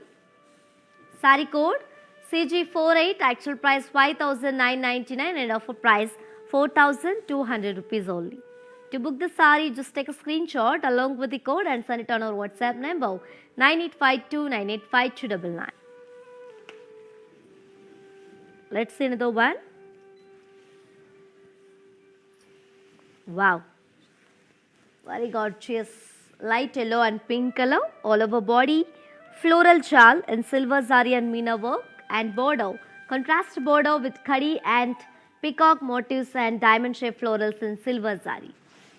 sari code CG48, actual price 5,999 and offer price 4,200 rupees only. To book the sari, just take a screenshot along with the code and send it on our WhatsApp number 9852985299. Let's see another one. Wow, very gorgeous, light yellow and pink color, all over body, floral jal in silver zari and meena work and border, contrast border with khadi and peacock motifs and diamond shaped florals in silver zari.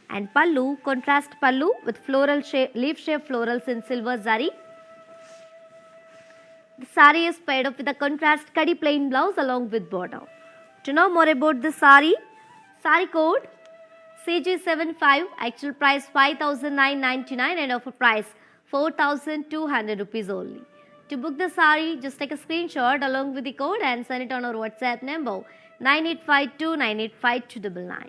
And pallu, contrast pallu with floral leaf shaped florals in silver zari. The sari is paired up with a contrast khadi plain blouse along with border. To know more about this sari, sari code CG75, actual price 5,999 and offer price 4,200 rupees only. To book the sari, just take a screenshot along with the code and send it on our WhatsApp number 9852985299.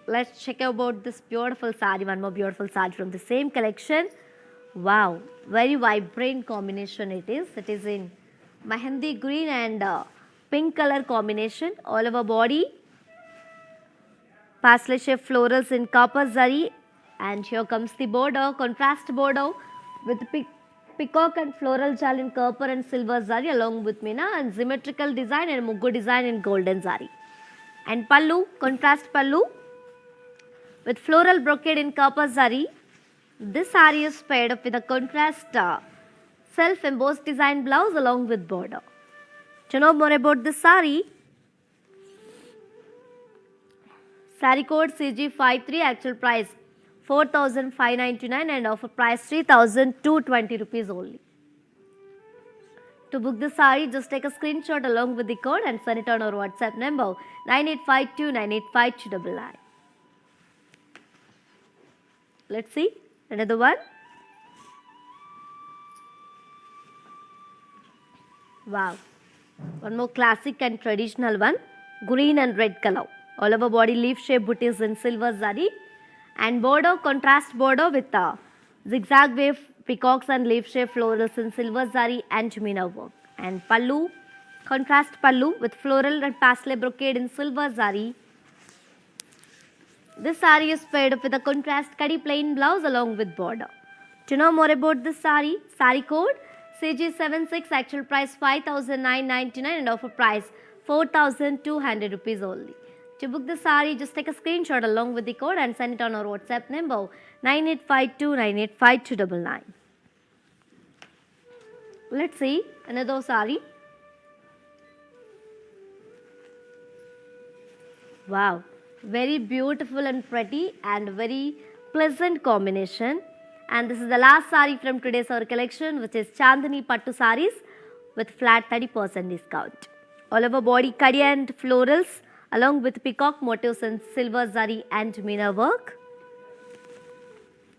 Let's check about this beautiful sari, one more beautiful sari from the same collection. Wow, very vibrant combination it is. It is in mehendi green and pink color combination, all over body. Pastel shaped florals in copper zari, and here comes the border, contrast border with peacock and floral jal in copper and silver zari along with meena and symmetrical design and muggu design in golden zari. And pallu, contrast pallu with floral brocade in copper zari. This sari is paired up with a contrast self-embossed design blouse along with border. To know more about this sari, sari code CG53, actual price 4,599 and offer price 3,220 rupees only. To book the sari, just take a screenshot along with the code and send it on our WhatsApp number 9852985299. Let's see another one. Wow, one more classic and traditional one, green and red color. All over body leaf shaped booties in silver zari and border, contrast border with zigzag wave peacocks and leaf shaped florals in silver zari and meena work. And pallu, contrast pallu with floral and pastel brocade in silver zari. This sari is paired up with a contrast khadi plain blouse along with border. To know more about this sari, sari code CG76, actual price 5,999 and offer price 4,200 rupees only. To book the sari, just take a screenshot along with the code and send it on our WhatsApp number 9852985299. Let's see another sari. Wow, very beautiful and pretty and very pleasant combination. And this is the last sari from today's our collection, which is Chandani Pattu saris with flat 30% discount. All over body khadi and florals along with peacock motifs in silver zari and meena work.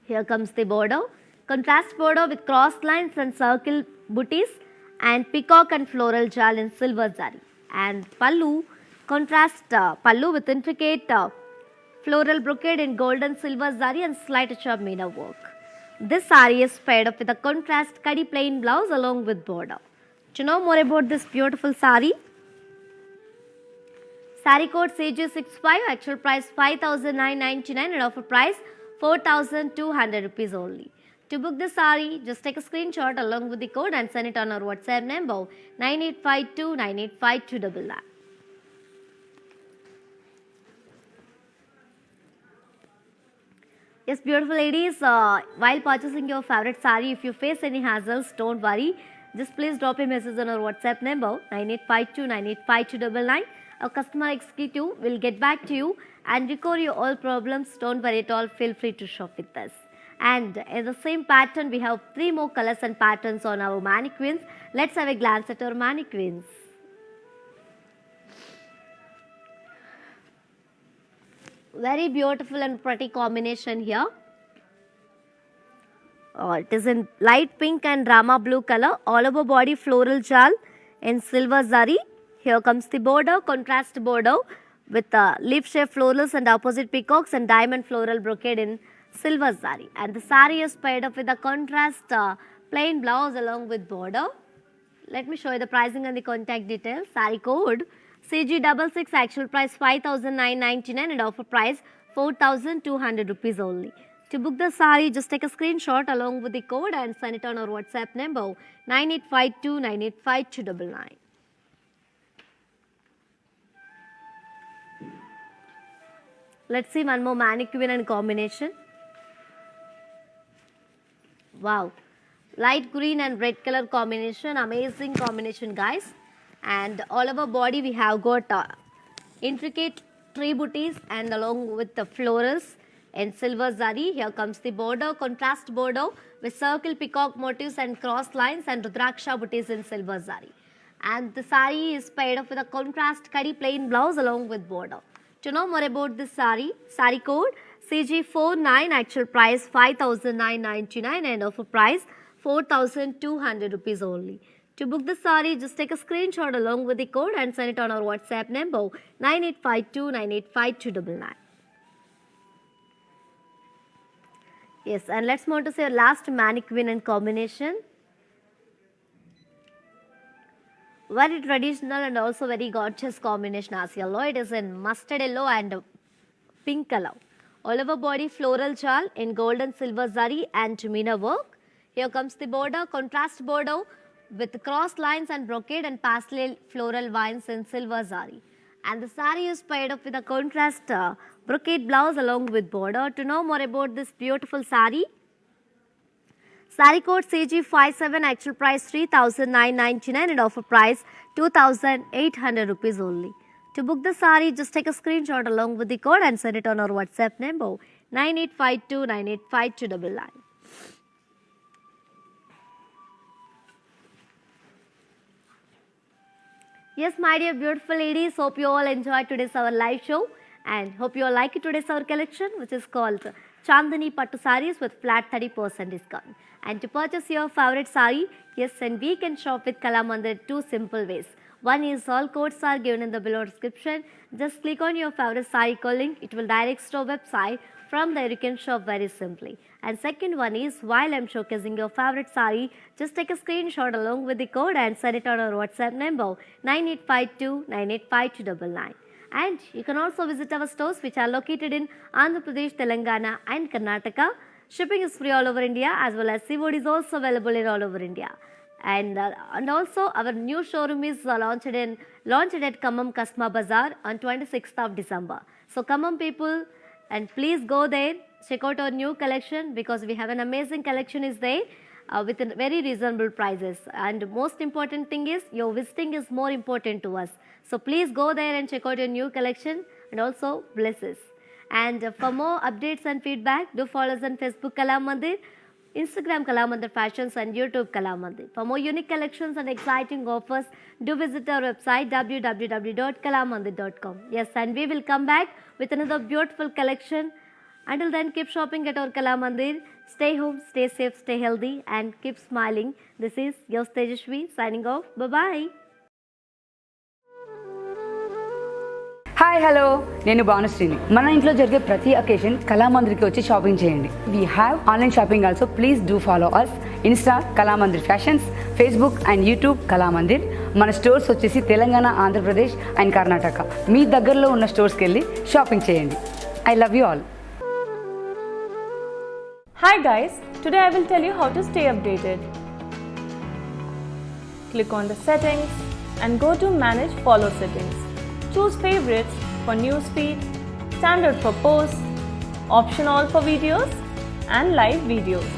Here comes the border, contrast border with cross lines and circle booties and peacock and floral jal in silver zari. And pallu, contrast pallu with intricate floral brocade in golden silver zari and slight touch of meena work. This sari is paired up with a contrast khadi plain blouse along with border. To know more about this beautiful sari, Saree code CG65, actual price 5,999 and offer price 4,200 rupees only. To book the saree, just take a screenshot along with the code and send it on our WhatsApp number 9852985299. Yes, beautiful ladies, while purchasing your favorite saree, if you face any hassles, don't worry. Just please drop a message on our WhatsApp number 9852985299. Our customer executive will get back to you and recover your all problems. Don't worry at all. Feel free to shop with us. And in the same pattern, we have 3 more colors and patterns on our mannequins. Let's have a glance at our mannequins. Very beautiful and pretty combination here. It is in light pink and rama blue color. All over body floral jal in silver zari. Here comes the border, contrast border with leaf shape florals and opposite peacocks and diamond floral brocade in silver zari. And the sari is paired up with a contrast plain blouse along with border. Let me show you the pricing and the contact details. Sari code CG66, actual price 5,999 and offer price 4,200 rupees only. To book the sari, just take a screenshot along with the code and send it on our WhatsApp number 9852985299. Let's see one more mannequin and combination. Wow, light green and red color combination, amazing combination guys. And all over body we have got intricate tree booties and along with the florals in silver zari. Here comes the border, contrast border with circle peacock motifs and cross lines and rudraksha booties in silver zari. And the sari is paired up with a contrast kadi plain blouse along with border. To know more about this sari, sari code CG49, actual price 5,999 and offer price 4,200 rupees only. To book the sari, just take a screenshot along with the code and send it on our WhatsApp number 9852985299. Yes, and let's move to say last mannequin and combination. Very traditional and also very gorgeous combination as yellow. It is in mustard yellow and pink color. All over body floral jal in gold and silver zari and mina work. Here comes the border, contrast border with cross lines and brocade and pastel floral vines in silver zari. And the sari is paired up with a contrast brocade blouse along with border. To know more about this beautiful sari, sari code CG57, actual price 3,999 and offer price 2,800 rupees only. To book the sari, just take a screenshot along with the code and send it on our WhatsApp number 9852985299. Yes, my dear beautiful ladies, hope you all enjoyed today's our live show and hope you all like today's our collection, which is called Chandani Pattu sarees with flat 30% discount. And to purchase your favorite saree, yes, and we can shop with Kalamandir 2 simple ways. One is all codes are given in the below description. Just click on your favorite saree link. It will direct to our website. From there you can shop very simply. And second one is, while I'm showcasing your favorite saree, just take a screenshot along with the code and send it on our WhatsApp number 9852985299. And you can also visit our stores which are located in Andhra Pradesh, Telangana and Karnataka. Shipping is free all over India as well as COD is also available in all over India. And also our new showroom is launched at Khammam Kasma Bazaar on 26th of December. So Khammam people, and please go there, check out our new collection because we have an amazing collection is there with very reasonable prices. And most important thing is your visiting is more important to us. So please go there and check out your new collection and also bless us. And for more updates and feedback, do follow us on Facebook Kalamandir, Instagram Kalamandir Fashions and YouTube Kalamandir. For more unique collections and exciting offers, do visit our website www.kalamandir.com. Yes, and we will come back with another beautiful collection. Until then, keep shopping at our Kalamandir. Stay home, stay safe, stay healthy and keep smiling. This is your Tejashwi signing off. Bye-bye. Hi hello నేను భానుశ్రీని. మన ఇంట్లో జరిగే ప్రతి occasion కళామందిర్కి వచ్చి shopping చేయండి. We have online shopping also. Please do follow us Insta Kalamandir fashions, Facebook and YouTube Kalamandir. మన stores వచ్చేసి Telangana, Andhra Pradesh and Karnataka. మీ దగ్గరలో ఉన్న స్టోర్స్కి వెళ్ళి షాపింగ్ చేయండి. I love you all. Hi guys, today I will tell you how to stay updated. Click on the settings and go to manage follow settings. Choose favorites for newsfeed, standard for posts, option all for videos and live videos.